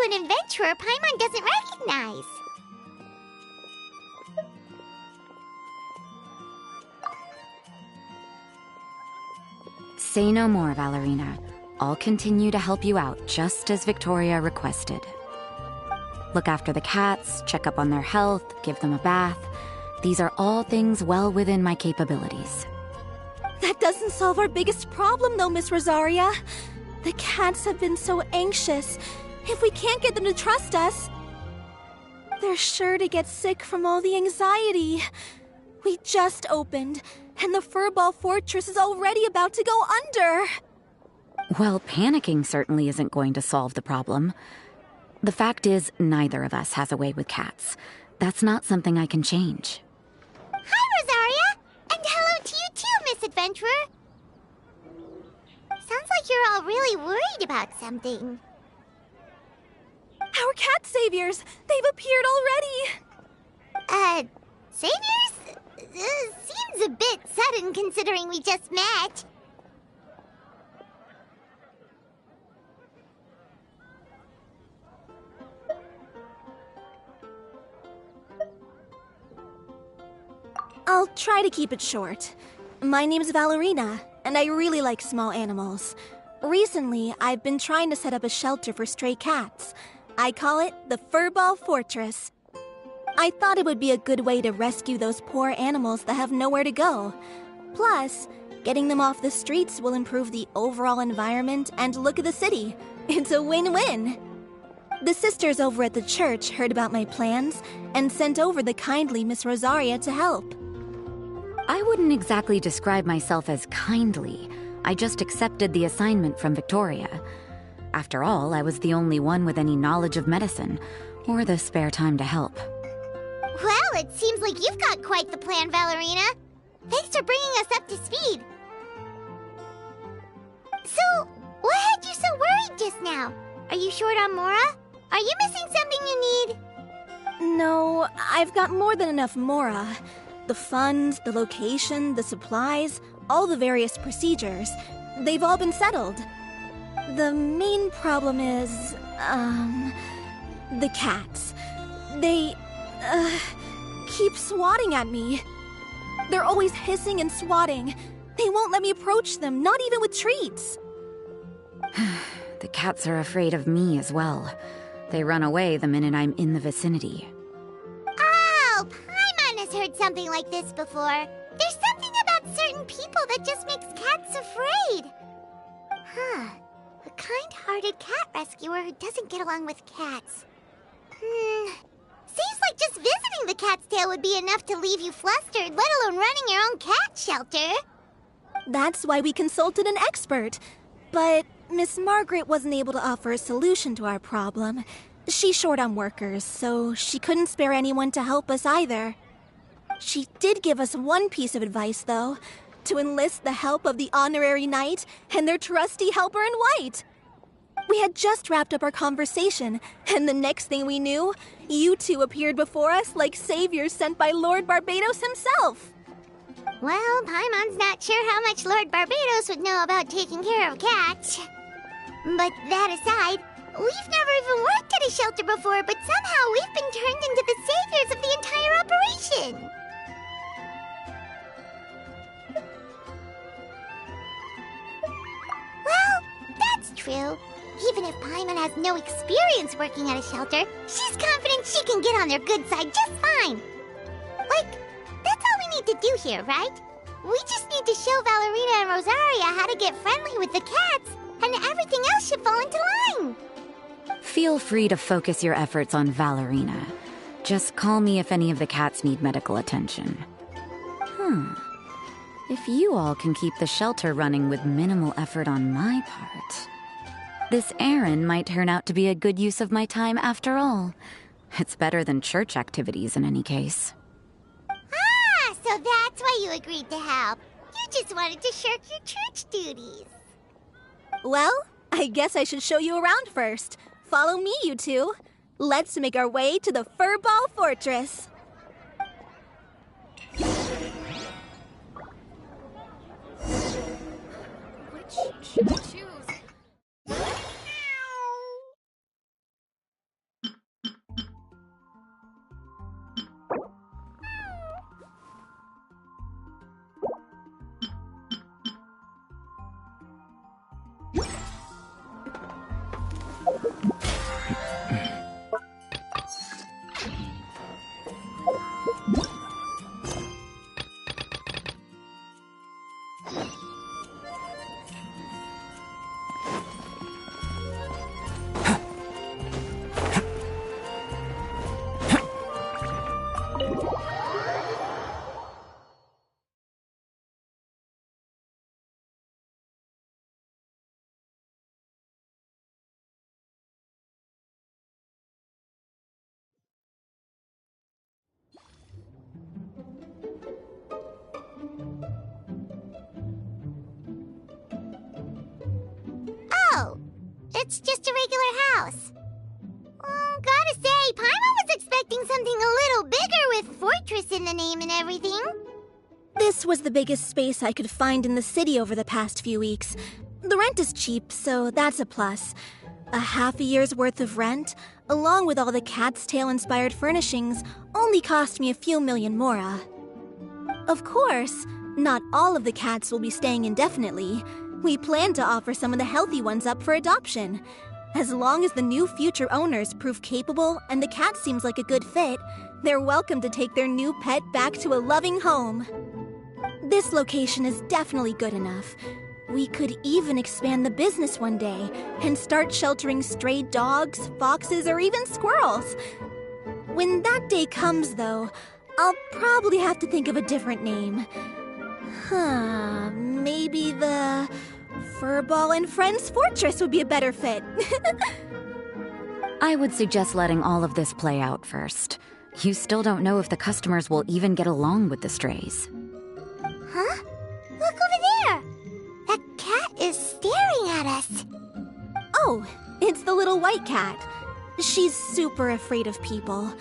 to an adventurer Paimon doesn't recognize. Say no more, Valerina. I'll continue to help you out, just as Victoria requested. Look after the cats, check up on their health, give them a bath. These are all things well within my capabilities. That doesn't solve our biggest problem, though, Miss Rosaria. The cats have been so anxious. If we can't get them to trust us, they're sure to get sick from all the anxiety. We just opened, and the Furball Fortress is already about to go under. Well, panicking certainly isn't going to solve the problem. The fact is, neither of us has a way with cats. That's not something I can change. Hi, Rosaria! And hello to you too, Miss Adventurer! Sounds like you're all really worried about something. Our cat saviors! They've appeared already! Saviors? Seems a bit sudden considering we just met. I'll try to keep it short. My name's Valerina, and I really like small animals. Recently, I've been trying to set up a shelter for stray cats. I call it the Furball Fortress. I thought it would be a good way to rescue those poor animals that have nowhere to go. Plus, getting them off the streets will improve the overall environment and look of the city. It's a win-win. The sisters over at the church heard about my plans and sent over the kindly Miss Rosaria to help. I wouldn't exactly describe myself as kindly. I just accepted the assignment from Victoria. After all, I was the only one with any knowledge of medicine, or the spare time to help. Well, it seems like you've got quite the plan, Valerina. Thanks for bringing us up to speed. So, what had you so worried just now? Are you short on Mora? Are you missing something you need? No, I've got more than enough Mora. The funds, the location, the supplies, all the various procedures. They've all been settled. The main problem is, the cats. They, keep swatting at me. They're always hissing and swatting. They won't let me approach them, not even with treats. The cats are afraid of me as well. They run away the minute I'm in the vicinity. Oh, Paimon has heard something like this before. There's something about certain people that just makes cats afraid. Huh. A kind-hearted cat rescuer who doesn't get along with cats. Seems like just visiting the cat's tail would be enough to leave you flustered, let alone running your own cat shelter. That's why we consulted an expert. But Miss Margaret wasn't able to offer a solution to our problem. She's short on workers, so she couldn't spare anyone to help us either. She did give us one piece of advice, though, to enlist the help of the Honorary Knight and their trusty helper in white. We had just wrapped up our conversation, and the next thing we knew, you two appeared before us like saviors sent by Lord Barbados himself. Well, Paimon's not sure how much Lord Barbados would know about taking care of cats. But that aside, we've never even worked at a shelter before, but somehow we've been turned into the saviors of the entire operation. Well, that's true. Even if Paimon has no experience working at a shelter, she's confident she can get on their good side just fine. Like, that's all we need to do here, right? We just need to show Valerina and Rosaria how to get friendly with the cats, and everything else should fall into line. Feel free to focus your efforts on Valerina. Just call me if any of the cats need medical attention. If you all can keep the shelter running with minimal effort on my part, this errand might turn out to be a good use of my time after all. It's better than church activities in any case. Ah, so that's why you agreed to help. You just wanted to shirk your church duties. Well, I guess I should show you around first. Follow me, you two. Let's make our way to the Furball Fortress. Which should I choose? it's just a regular house. Gotta say, Paimon was expecting something a little bigger with Fortress in the name and everything. This was the biggest space I could find in the city over the past few weeks. The rent is cheap, so that's a plus. A half a year's worth of rent, along with all the Cat's Tail-inspired furnishings, only cost me a few million mora. Of course, not all of the cats will be staying indefinitely. We plan to offer some of the healthy ones up for adoption. As long as the new future owners prove capable and the cat seems like a good fit, they're welcome to take their new pet back to a loving home. This location is definitely good enough. We could even expand the business one day and start sheltering stray dogs, foxes, or even squirrels. When that day comes, though, I'll probably have to think of a different name. Maybe the Furball and Friends Fortress would be a better fit. I would suggest letting all of this play out first. You still don't know if the customers will even get along with the strays. Huh? Look over there! That cat is staring at us. Oh, it's the little white cat. She's super afraid of people.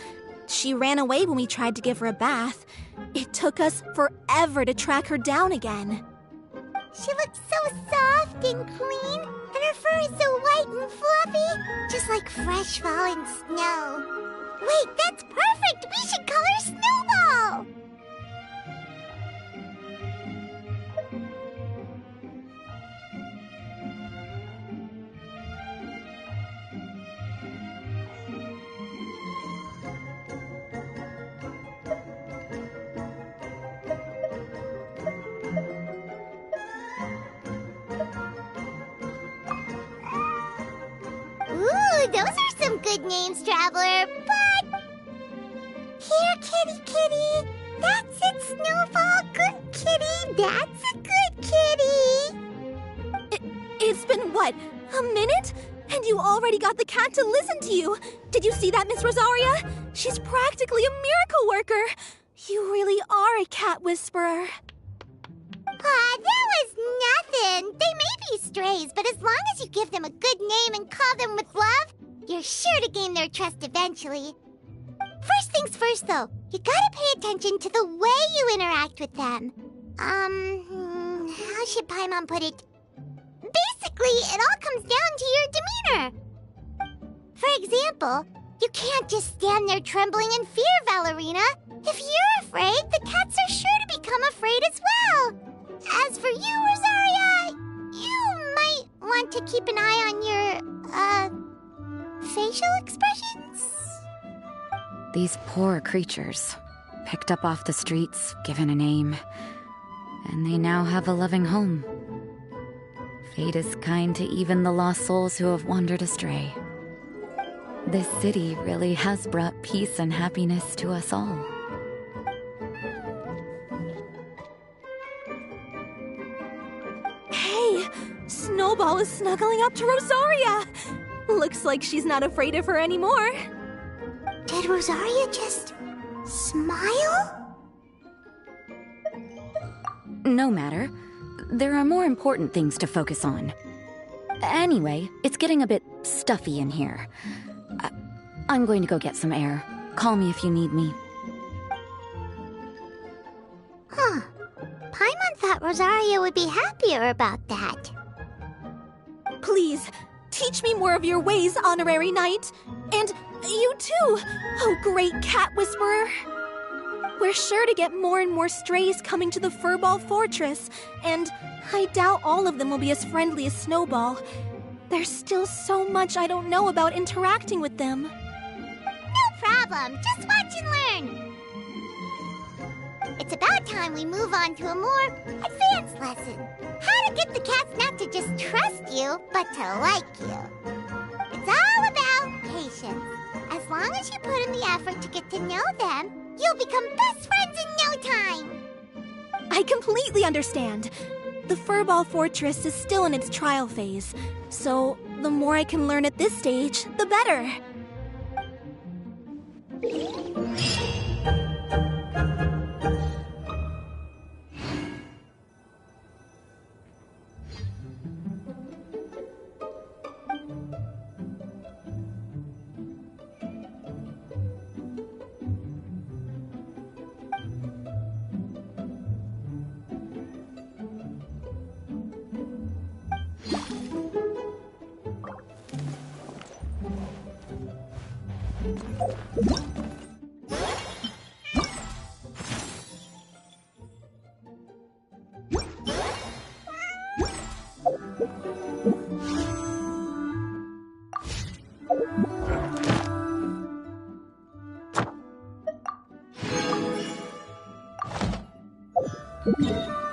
She ran away when we tried to give her a bath. It took us forever to track her down again. She looks so soft and clean, and her fur is so white and fluffy, just like fresh fallen snow. Wait, that's perfect! We should call her Snowball! Ooh, those are some good names, Traveler, but... Here, kitty. That's it, Snowball. Good kitty. That's a good kitty. It's been, what, a minute? And you already got the cat to listen to you. Did you see that, Miss Rosaria? She's practically a miracle worker. You really are a cat whisperer. That was nothing. They may be strays, but as long as you give them a good name and call them with love, you're sure to gain their trust eventually. First things first, though, you gotta pay attention to the way you interact with them. How should Paimon put it? Basically, it all comes down to your demeanor. For example, you can't just stand there trembling in fear, Valerina. If you're afraid, the cats are sure to become afraid as well. As for you, Rosaria, you might want to keep an eye on your, facial expressions? These poor creatures, picked up off the streets, given a name, and they now have a loving home. Fate is kind to even the lost souls who have wandered astray. This city really has brought peace and happiness to us all. Hey, Snowball is snuggling up to Rosaria. Looks like she's not afraid of her anymore. Did Rosaria just smile? No matter. There are more important things to focus on. Anyway, it's getting a bit stuffy in here. I'm going to go get some air. Call me if you need me. Huh. Paimon thought Rosaria would be happier about that. Please, teach me more of your ways, Honorary Knight. And you too, oh great cat whisperer. We're sure to get more and more strays coming to the Furball Fortress, and I doubt all of them will be as friendly as Snowball. There's still so much I don't know about interacting with them. No problem. Just watch and learn. It's about time we move on to a more advanced lesson. How to get the cats not to just trust you, but to like you. It's all about patience. As long as you put in the effort to get to know them, you'll become best friends in no time. I completely understand. The Furball Fortress is still in its trial phase, so the more I can learn at this stage, the better. Thank you.